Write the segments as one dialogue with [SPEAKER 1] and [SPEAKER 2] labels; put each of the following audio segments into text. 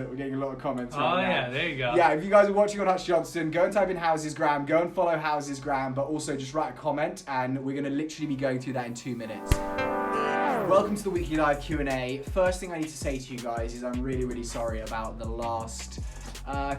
[SPEAKER 1] it? We're getting a lot of comments
[SPEAKER 2] Oh
[SPEAKER 1] right now.
[SPEAKER 2] yeah, there you go.
[SPEAKER 1] Yeah, if you guys are watching on Hutch Johnston, go and type in Housesgram, go and follow Housesgram, but also just write a comment, and we're going to literally be going through that in 2 minutes. Welcome to the weekly live Q&A. First thing I need to say to you guys is I'm really, really sorry about the last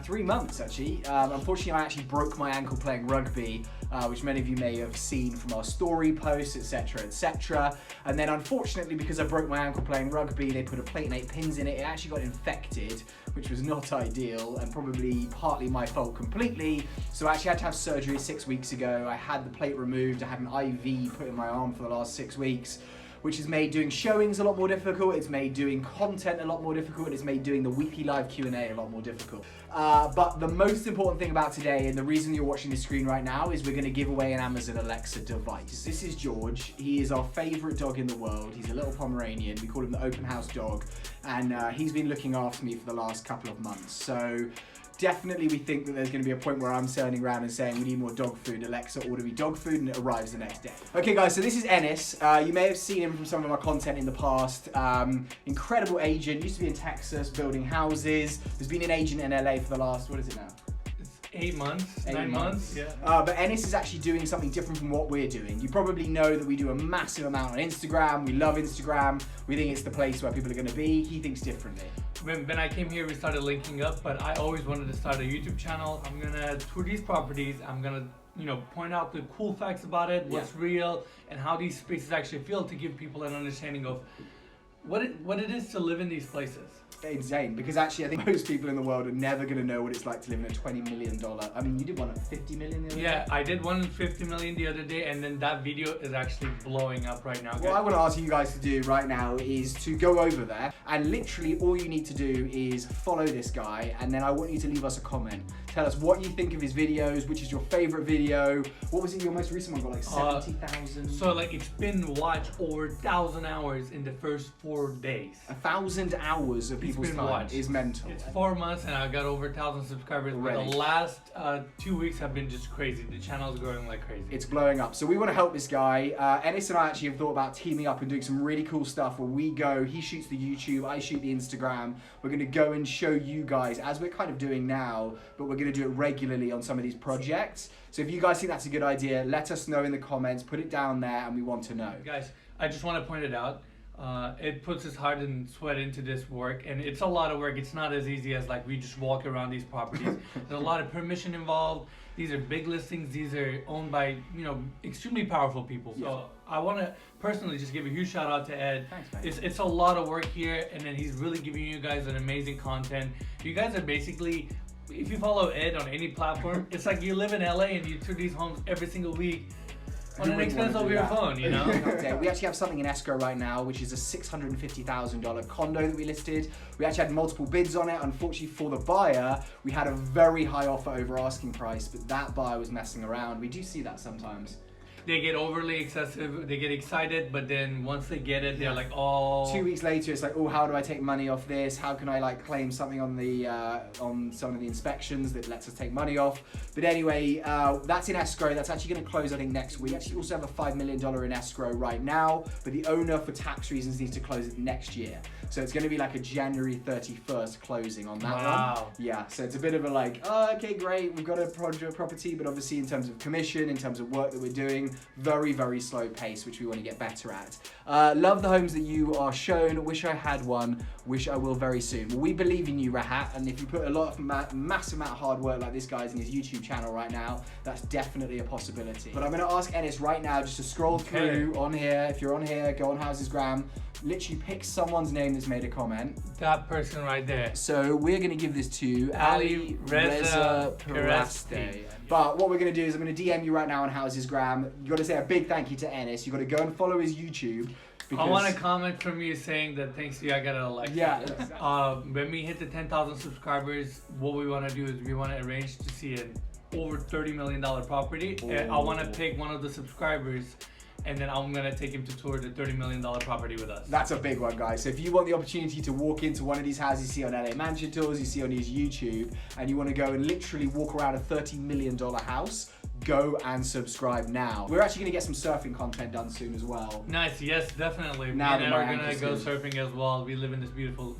[SPEAKER 1] 3 months, actually. Unfortunately, I actually broke my ankle playing rugby, which many of you may have seen from our story posts, etc., etc. And then, unfortunately, because I broke my ankle playing rugby, they put a plate and 8 pins in it. It actually got infected, which was not ideal, and probably partly my fault completely. So I actually had to have surgery 6 weeks ago. I had the plate removed. I had an IV put in my arm for the last 6 weeks, which has made doing showings a lot more difficult, it's made doing content a lot more difficult, it's made doing the weekly live Q&A a lot more difficult. But the most important thing about today, and the reason you're watching this screen right now, is we're gonna give away an Amazon Alexa device. This is George. He is our favorite dog in the world. He's a little Pomeranian. We call him the open house dog. And he's been looking after me for the last couple of months. So definitely we think that there's going to be a point where I'm turning around and saying we need more dog food. Alexa, order me dog food, and it arrives the next day. Okay guys, so this is Ennis. You may have seen him from some of my content in the past. Incredible agent, used to be in Texas building houses. Has been an agent in LA for the last, what is it now?
[SPEAKER 2] 8 months,
[SPEAKER 1] 8
[SPEAKER 2] 9 months, yeah.
[SPEAKER 1] But Ennis is actually doing something different from what we're doing. You probably know that we do a massive amount on Instagram. We love Instagram. We think it's the place where people are going to be. He thinks differently.
[SPEAKER 2] When I came here, we started linking up, but I always wanted to start a YouTube channel. I'm gonna tour these properties. I'm gonna, point out the cool facts about it, what's real, and how these spaces actually feel, to give people an understanding of what it is to live in these places.
[SPEAKER 1] Insane, because actually I think most people in the world are never going to know what it's like to live in a $20 million. I mean, you did one at $50 million the other day?
[SPEAKER 2] Yeah, I did one at $50 million the other day, and then that video is actually blowing up right now.
[SPEAKER 1] What I want to ask you guys to do right now is to go over there, and literally all you need to do is follow this guy, and then I want you to leave us a comment. Tell us what you think of his videos, which is your favorite video. What was it, your most recent one got like 70,000?
[SPEAKER 2] So like it's been watched over 1,000 hours in the first 4 days.
[SPEAKER 1] 1,000 hours of people's time is mental.
[SPEAKER 2] It's 4 months and I got over 1,000 subscribers. But the last 2 weeks have been just crazy. The channel is growing like crazy.
[SPEAKER 1] It's blowing up. So we want to help this guy. Ennis and I actually have thought about teaming up and doing some really cool stuff where we go, he shoots the YouTube, I shoot the Instagram. We're going to go and show you guys, as we're kind of doing now, but we're going to do it regularly on some of these projects. So if you guys think that's a good idea, let us know in the comments, put it down there, and we want to know.
[SPEAKER 2] Guys, I just want to point it out. It puts his heart and sweat into this work, and it's a lot of work. It's not as easy as like we just walk around these properties. There's a lot of permission involved. These are big listings. These are owned by, extremely powerful people. So I want to personally just give a huge shout out to Ed.
[SPEAKER 1] Thanks, man.
[SPEAKER 2] It's a lot of work here, and then he's really giving you guys an amazing content. You guys are basically, if you follow Ed on any platform, it's like you live in LA and you tour these homes every single week on an expense over your phone,
[SPEAKER 1] We actually have something in escrow right now, which is a $650,000 condo that we listed. We actually had multiple bids on it. Unfortunately for the buyer, we had a very high offer over asking price, but that buyer was messing around. We do see that sometimes.
[SPEAKER 2] They get overly excessive, they get excited, but then once they get it, they're like, oh.
[SPEAKER 1] 2 weeks later, it's like, oh, how do I take money off this? How can I like claim something on the on some of the inspections that lets us take money off? But anyway, that's in escrow. That's actually going to close, I think, next week. We actually also have a $5 million in escrow right now, but the owner, for tax reasons, needs to close it next year. So it's going to be like a January 31st closing on that one. Yeah, so it's a bit of a like, oh, okay, great, we've got a property, but obviously in terms of commission, in terms of work that we're doing, very, very slow pace, which we want to get better at. Love the homes that you are shown. Wish I had one. Wish I will very soon. Well, we believe in you, Rahat, and if you put a lot of massive amount of hard work like this guy's in his YouTube channel right now, that's definitely a possibility. But I'm going to ask Ennis right now just to scroll through on here. If you're on here, go on Housesgram. Literally pick someone's name that's made a comment.
[SPEAKER 2] That person right there.
[SPEAKER 1] So we're going to give this to Ali Reza Paraste. But what we're going to do is I'm going to DM you right now on Housesgram. You got to say a big thank you to Ennis. You got to go and follow his YouTube.
[SPEAKER 2] I want a comment from you saying that thanks to you I got an Alexa.
[SPEAKER 1] Yeah.
[SPEAKER 2] When we hit the 10,000 subscribers, what we want to do is we want to arrange to see an over $30 million property. And I want to pick one of the subscribers, and then I'm gonna take him to tour the $30 million property with us.
[SPEAKER 1] That's a big one, guys. So if you want the opportunity to walk into one of these houses you see on LA Mansion Tours, you see on his YouTube, and you want to go and literally walk around a $30 million house, go and subscribe now. We're actually gonna get some surfing content done soon as well.
[SPEAKER 2] Nice, yes, definitely.
[SPEAKER 1] Now
[SPEAKER 2] Me and
[SPEAKER 1] that
[SPEAKER 2] I
[SPEAKER 1] my
[SPEAKER 2] are gonna
[SPEAKER 1] ankle's
[SPEAKER 2] go
[SPEAKER 1] good.
[SPEAKER 2] surfing as well. We live in this beautiful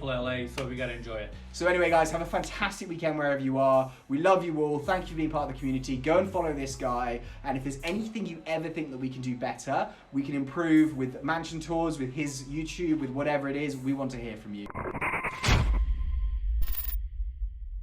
[SPEAKER 2] LA, so we gotta enjoy it.
[SPEAKER 1] So anyway, guys, have a fantastic weekend wherever you are. We love you all. Thank you for being part of the community. Go and follow this guy. And if there's anything you ever think that we can do better, we can improve with mansion tours, with his YouTube, with whatever it is, we want to hear from you.